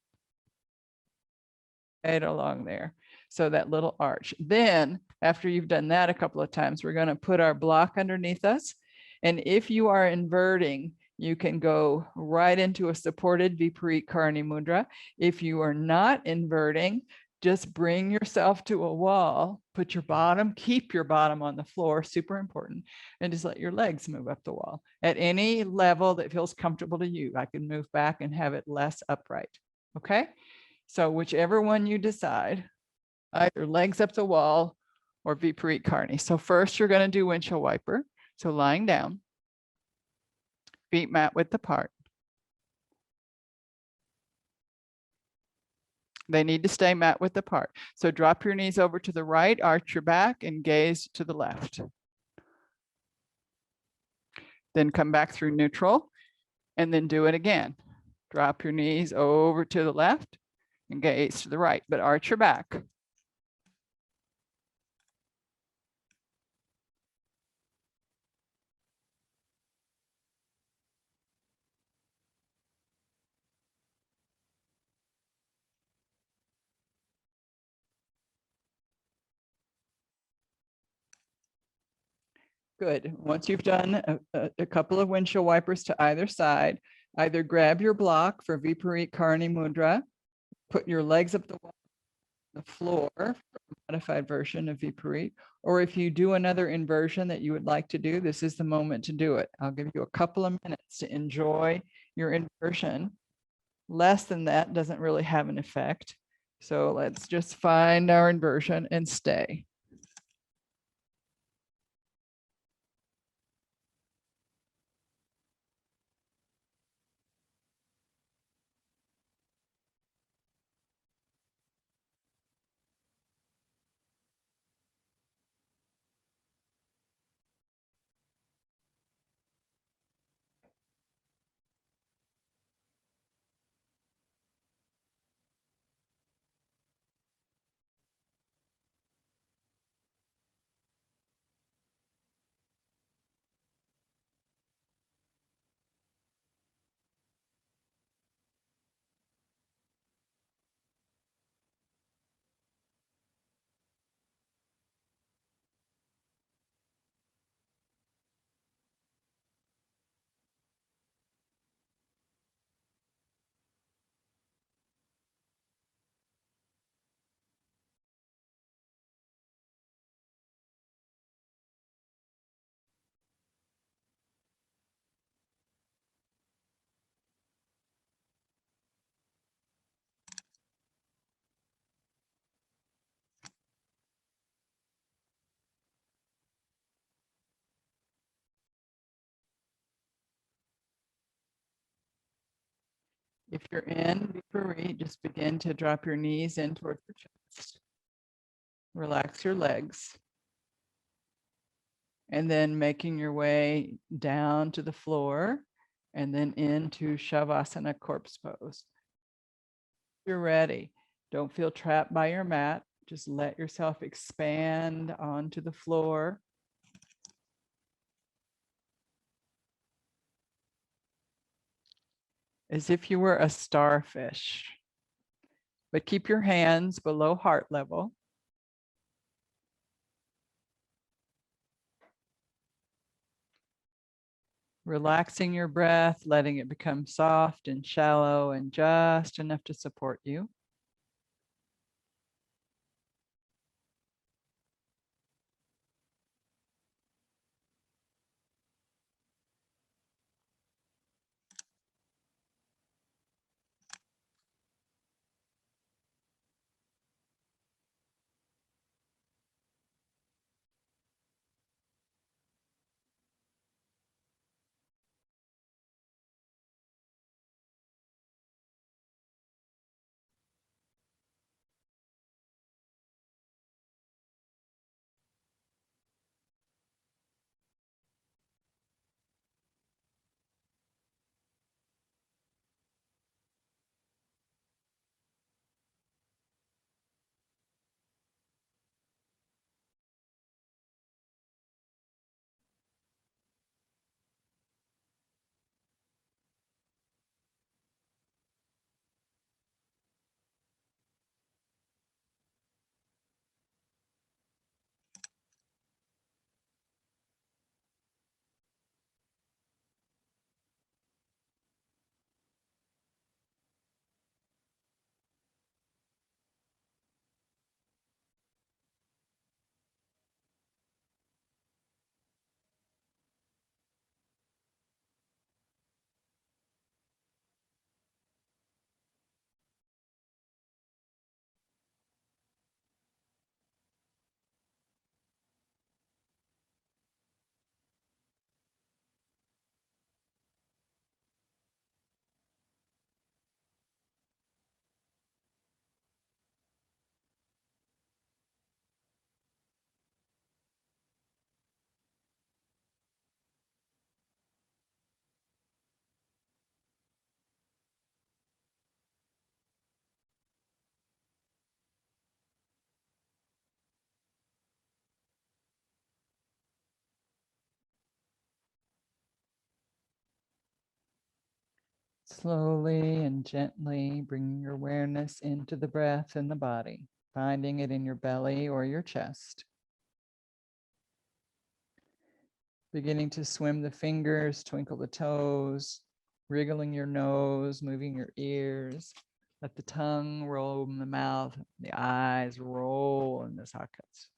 right along there. So that little arch. Then after you've done that a couple of times, we're going to put our block underneath us. And if you are inverting, you can go right into a supported Viparit Karani Mudra. If you are not inverting, just bring yourself to a wall, put your bottom, keep your bottom on the floor, super important, and just let your legs move up the wall at any level that feels comfortable to you. I can move back and have it less upright, okay? So whichever one you decide, either legs up the wall or Viparit Karani. So first you're going to do windshield wiper. So lying down, feet mat width apart. They need to stay mat width apart. So drop your knees over to the right, arch your back and gaze to the left. Then come back through neutral and then do it again. Drop your knees over to the left and gaze to the right, but arch your back. Good. Once you've done a couple of windshield wipers to either side, either grab your block for Viparit Karani Mudra, put your legs up the floor for a modified version of Viparit, or if you do another inversion that you would like to do, this is the moment to do it. I'll give you a couple of minutes to enjoy your inversion. Less than that doesn't really have an effect. So let's just find our inversion and stay. If you're in Viparit, just begin to drop your knees in towards the chest. Relax your legs. And then making your way down to the floor and then into Shavasana corpse pose. You're ready. Don't feel trapped by your mat. Just let yourself expand onto the floor. as if you were a starfish, but keep your hands below heart level. Relaxing your breath, letting it become soft and shallow and just enough to support you. Slowly and gently bringing your awareness into the breath and the body, finding it in your belly or your chest. Beginning to swim the fingers, twinkle the toes, wriggling your nose, moving your ears. Let the tongue roll in the mouth, the eyes roll in the sockets.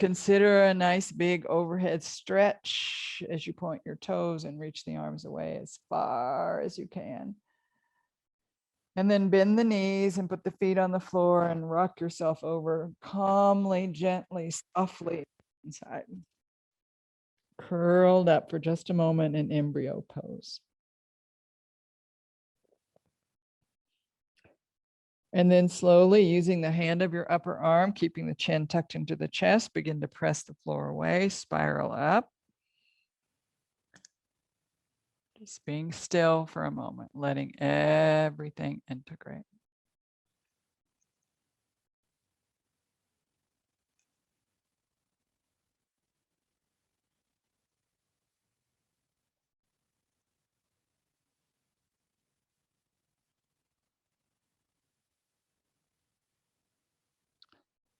Consider a nice big overhead stretch as you point your toes and reach the arms away as far as you can. And then bend the knees and put the feet on the floor and rock yourself over calmly, gently, softly inside. Curled up for just a moment in embryo pose. And then slowly, using the hand of your upper arm, keeping the chin tucked into the chest, begin to press the floor away, spiral up. Just being still for a moment, letting everything integrate.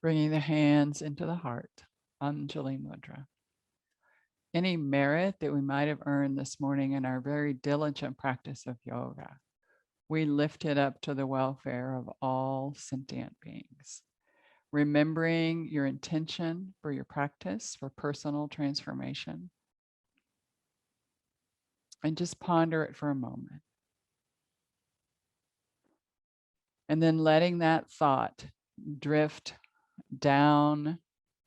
Bringing the hands into the heart, Anjali Mudra. Any merit that we might have earned this morning in our very diligent practice of yoga, we lift it up to the welfare of all sentient beings. Remembering your intention for your practice for personal transformation. And just ponder it for a moment. And then letting that thought drift down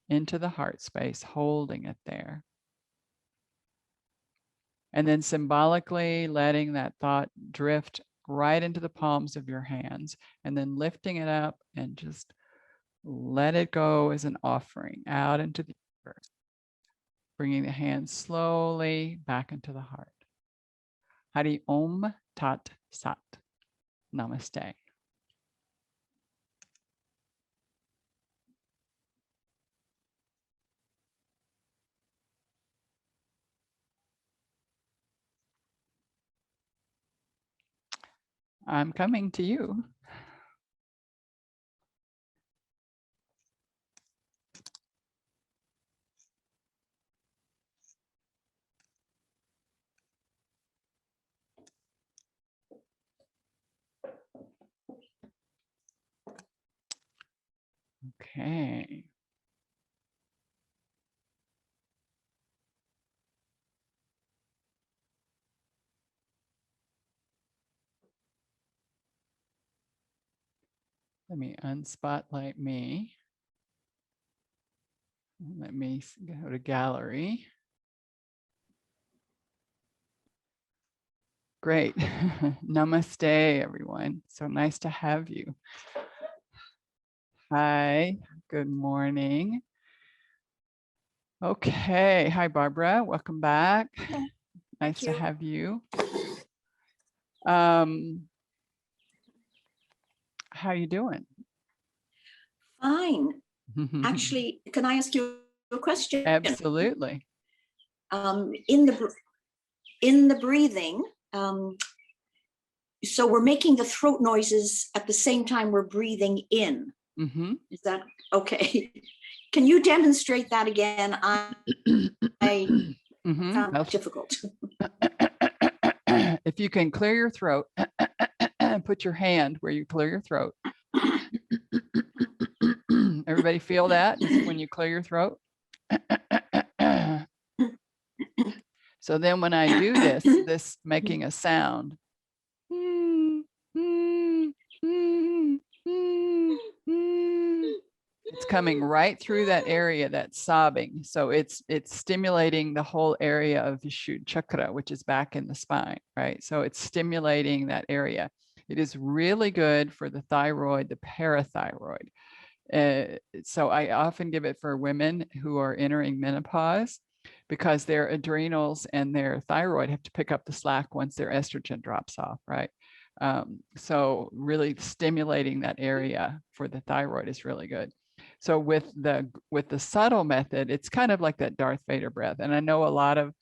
into the heart space, holding it there. And then symbolically letting that thought drift right into the palms of your hands, and then lifting it up and just let it go as an offering out into the universe. Bringing the hands slowly back into the heart. Hari Om Tat Sat. Namaste. I'm coming to you. Okay. Let me unspotlight me. Let me go to gallery. Great. Namaste, everyone. So nice to have you. Hi, good morning. Okay. Hi, Barbara. Welcome back. Nice to have you. How you doing? Fine. Actually, can I ask you a question? Absolutely. In the breathing, so we're making the throat noises at the same time we're breathing in. Mm-hmm. Is that okay? Can you demonstrate that again? I found it difficult. If you can clear your throat, put your hand where you clear your throat. Everybody feel that just when you clear your throat? So then when I do this making a sound, it's coming right through that area that's sobbing. So it's stimulating the whole area of the Vishuddha chakra, which is back in the spine, right? So it's stimulating that area. It is really good for the thyroid, the parathyroid. So I often give it for women who are entering menopause because their adrenals and their thyroid have to pick up the slack once their estrogen drops off, right? So really stimulating that area for the thyroid is really good. So with the subtle method, it's kind of like that Darth Vader breath. And I know a lot of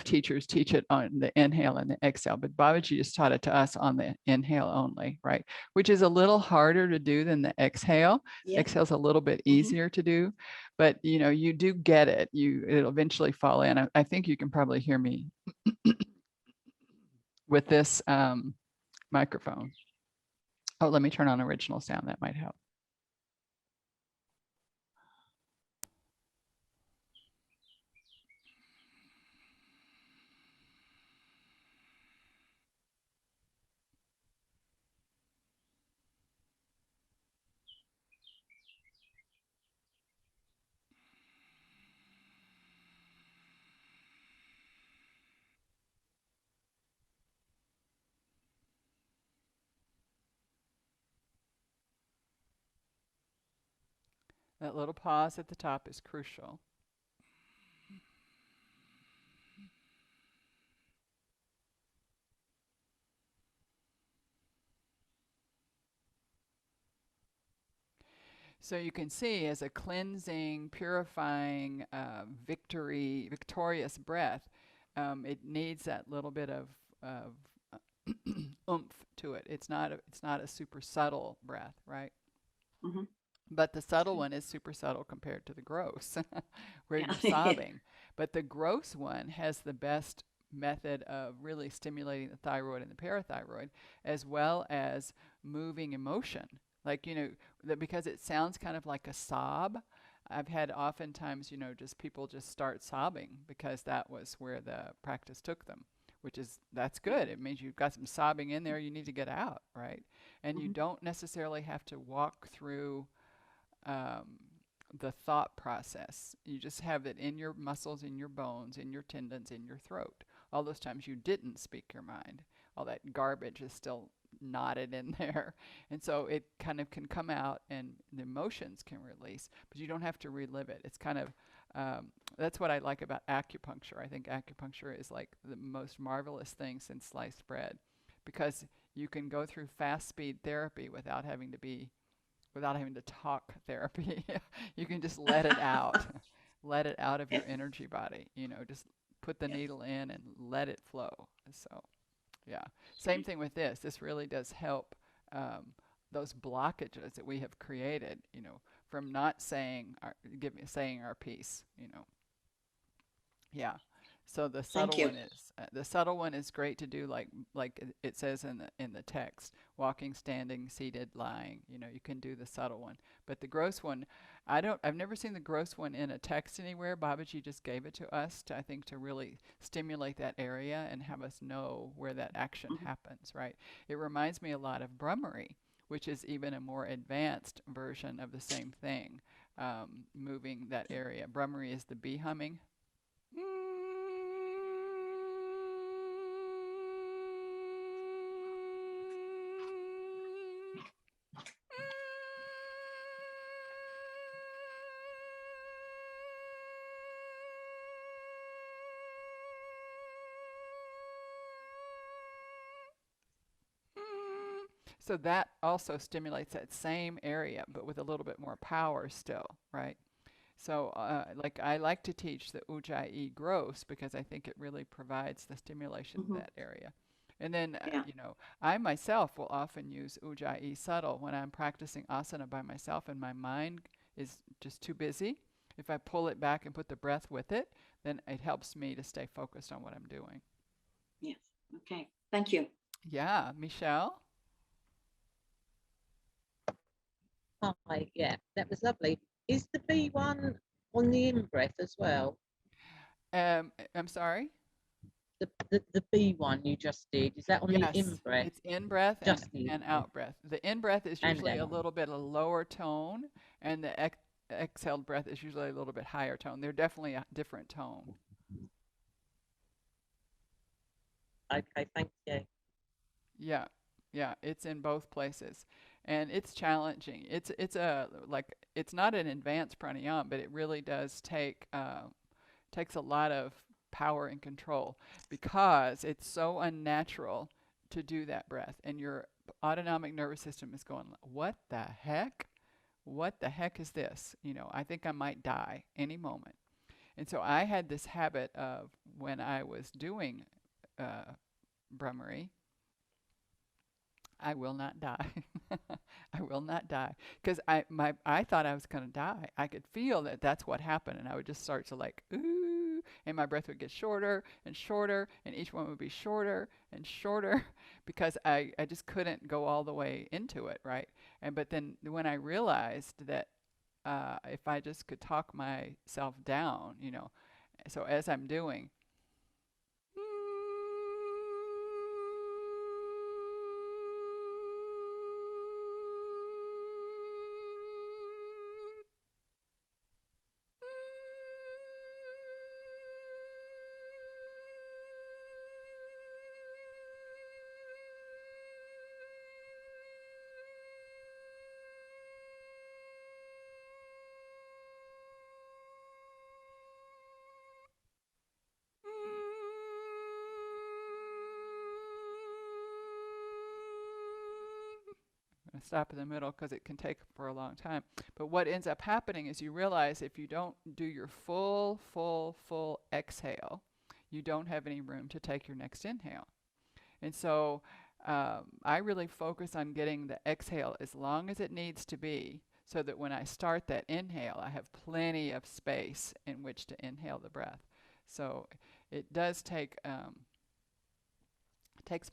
teachers teach it on the inhale and the exhale, but Babaji just taught it to us on the inhale only, right? Which is a little harder to do than the exhale. Yeah. Exhale's a little bit easier to do, but you know, you do get it. It'll eventually fall in. I think you can probably hear me with this microphone. Oh, let me turn on original sound. That might help. That little pause at the top is crucial. So you can see as a cleansing, purifying, victorious breath, it needs that little bit of oomph to it. It's not a super subtle breath, right? Mm-hmm. But the subtle one is super subtle compared to the gross, where you're sobbing. But the gross one has the best method of really stimulating the thyroid and the parathyroid, as well as moving emotion. Like, you know, because it sounds kind of like a sob. I've had oftentimes, you know, just people just start sobbing because that was where the practice took them, that's good. It means you've got some sobbing in there you need to get out, right? And you don't necessarily have to walk through the thought process. You just have it in your muscles, in your bones, in your tendons, in your throat. All those times you didn't speak your mind. All that garbage is still knotted in there. And so it kind of can come out and the emotions can release, but you don't have to relive it. It's kind of, that's what I like about acupuncture. I think acupuncture is like the most marvelous thing since sliced bread, because you can go through fast speed therapy without having to talk therapy. You can just let it out. Let it out of your energy body. You know, just put the needle in and let it flow. So Yeah. Same thing with this. This really does help those blockages that we have created, you know, from not saying saying our piece, you know. Yeah. So Thank you. the subtle one is great to do like it says in the text, walking, standing, seated, lying. You know, you can do the subtle one. But the gross one, I've never seen the gross one in a text anywhere. Babaji just gave it to us to, I think, to really stimulate that area and have us know where that action Mhm. happens, right? It reminds me a lot of Brahmari, which is even a more advanced version of the same thing, moving that area. Brahmari is the bee humming. So that also stimulates that same area, but with a little bit more power still, right? So, like I like to teach the Ujjayi gross because I think it really provides the stimulation of Mhm. that area. And then, Yeah. you know, I myself will often use Ujjayi subtle when I'm practicing asana by myself and my mind is just too busy. If I pull it back and put the breath with it, then it helps me to stay focused on what I'm doing. Yes. Okay. Thank you. Yeah, Michelle? Hi, yeah, that was lovely. Is the B one on the in breath as well? I'm sorry? The B one you just did, is that on the in Yes, breath? it's in breath Just the in and breath out breath. The in breath is and usually a out. little bit a lower tone, and the exhaled breath is usually a little bit higher tone. They're definitely a different tone. Okay, thank you. Yeah, yeah, it's in both places, and it's challenging. It's a like it's not an advanced pranayama, but it really does takes a lot of power and control because it's so unnatural to do that breath, and your autonomic nervous system is going, "What the heck? What the heck is this? You know, I think I might die any moment." And so I had this habit of when I was doing uh, Brahmari, I will not die. I will not die because I thought I was going to die. I could feel that that's what happened, and I would just start to like ooh, and my breath would get shorter and shorter, and each one would be shorter and shorter because I just couldn't go all the way into it, right? And but then when I realized that if I just could talk myself down, you know, so as I'm doing. I'm going to stop in the middle because it can take for a long time. But what ends up happening is you realize if you don't do your full exhale, you don't have any room to take your next inhale. And so I really focus on getting the exhale as long as it needs to be so that when I start that inhale, I have plenty of space in which to inhale the breath. So it does takes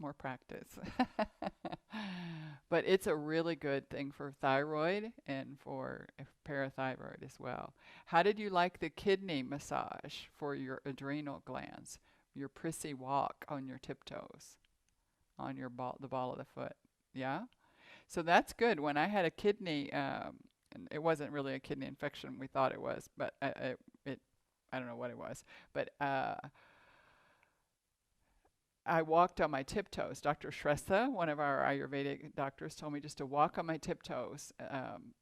more practice. But it's a really good thing for thyroid and for parathyroid as well. How did you like the kidney massage for your adrenal glands? Your prissy walk on your tiptoes, on your the ball of the foot. Yeah? So that's good. When I had a kidney, and it wasn't really a kidney infection, we thought it was, but I don't know what it was. But I walked on my tiptoes. Dr. Shrestha, one of our Ayurvedic doctors, told me just to walk on my tiptoes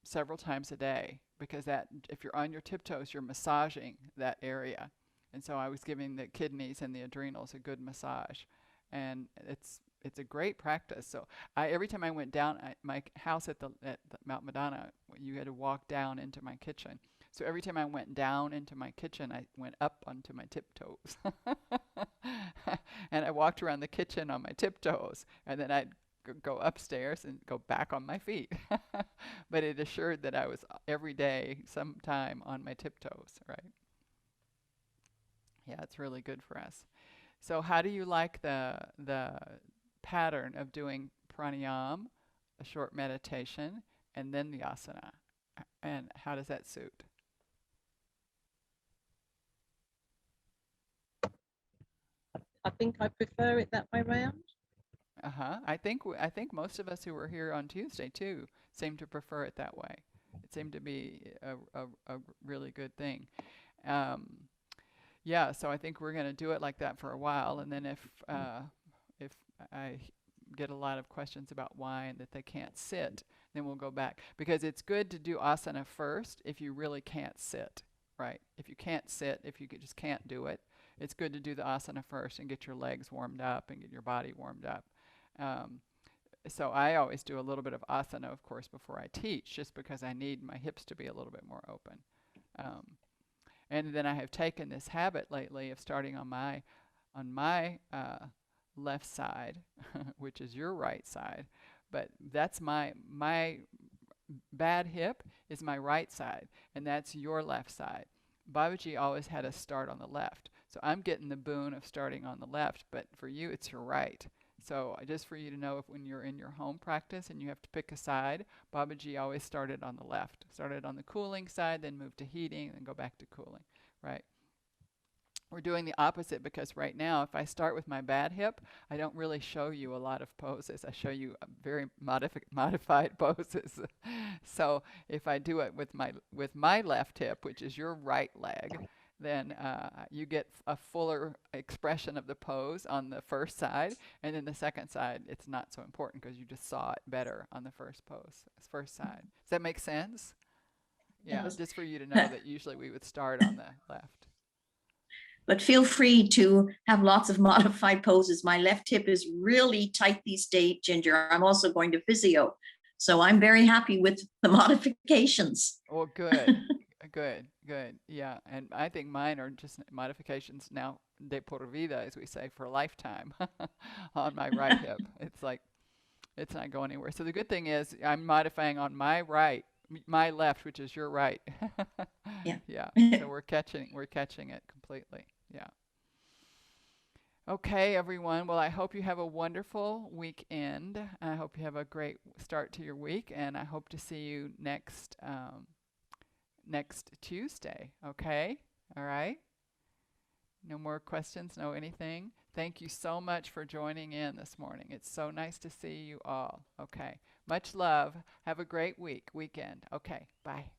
several times a day because that if you're on your tiptoes, you're massaging that area. And so I was giving the kidneys and the adrenals a good massage, and it's a great practice. So every time I went down my house at the Mount Madonna, you had to walk down into my kitchen. So every time I went down into my kitchen, I went up onto my tiptoes. And I walked around the kitchen on my tiptoes, and then I'd go upstairs and go back on my feet. But it assured that I was every day sometime on my tiptoes, right? Yeah, it's really good for us. So how do you like the pattern of doing pranayama, a short meditation, and then the asana? And how does that suit? I think I prefer it that way round. I think most of us who were here on Tuesday too seem to prefer it that way. It seemed to be a really good thing. Yeah, so I think we're going to do it like that for a while, and then if I get a lot of questions about why and that they can't sit, then we'll go back, because it's good to do asana first if you really can't sit, right? If you can't sit, if you just can't do it, it's good to do the asana first and get your legs warmed up and get your body warmed up. So I always do a little bit of asana, of course, before I teach, just because I need my hips to be a little bit more open. And then I have taken this habit lately of starting on my left side, which is your right side, but that's my bad hip is my right side, and that's your left side. Babaji always had us start on the left, so I'm getting the boon of starting on the left, but for you it's your right. So just for you to know, if when you're in your home practice and you have to pick a side, Babaji always started on the left. Started on the cooling side, then moved to heating, then go back to cooling, right? We're doing the opposite, because right now, if I start with my bad hip, I don't really show you a lot of poses. I show you very modified poses. So if I do it with my left hip, which is your right leg, then you get a fuller expression of the pose on the first side, and then the second side, it's not so important because you just saw it better on the first side. Does that make sense? Yeah, just for you to know that usually we would start on the left. But feel free to have lots of modified poses. My left hip is really tight these days, Ginger. I'm also going to physio, so I'm very happy with the modifications. Oh, good. Good. Yeah, and I think mine are just modifications now, de por vida, as we say, for a lifetime on my right hip. It's like, it's not going anywhere. So the good thing is I'm modifying on my left, which is your right. Yeah. Yeah. So we're catching it completely. Yeah. Okay, everyone. Well, I hope you have a wonderful weekend. I hope you have a great start to your week, and I hope to see you next Tuesday. Okay? All right? No more questions? No anything? Thank you so much for joining in this morning. It's so nice to see you all. Okay. Much love. Have a great weekend. Okay. Bye.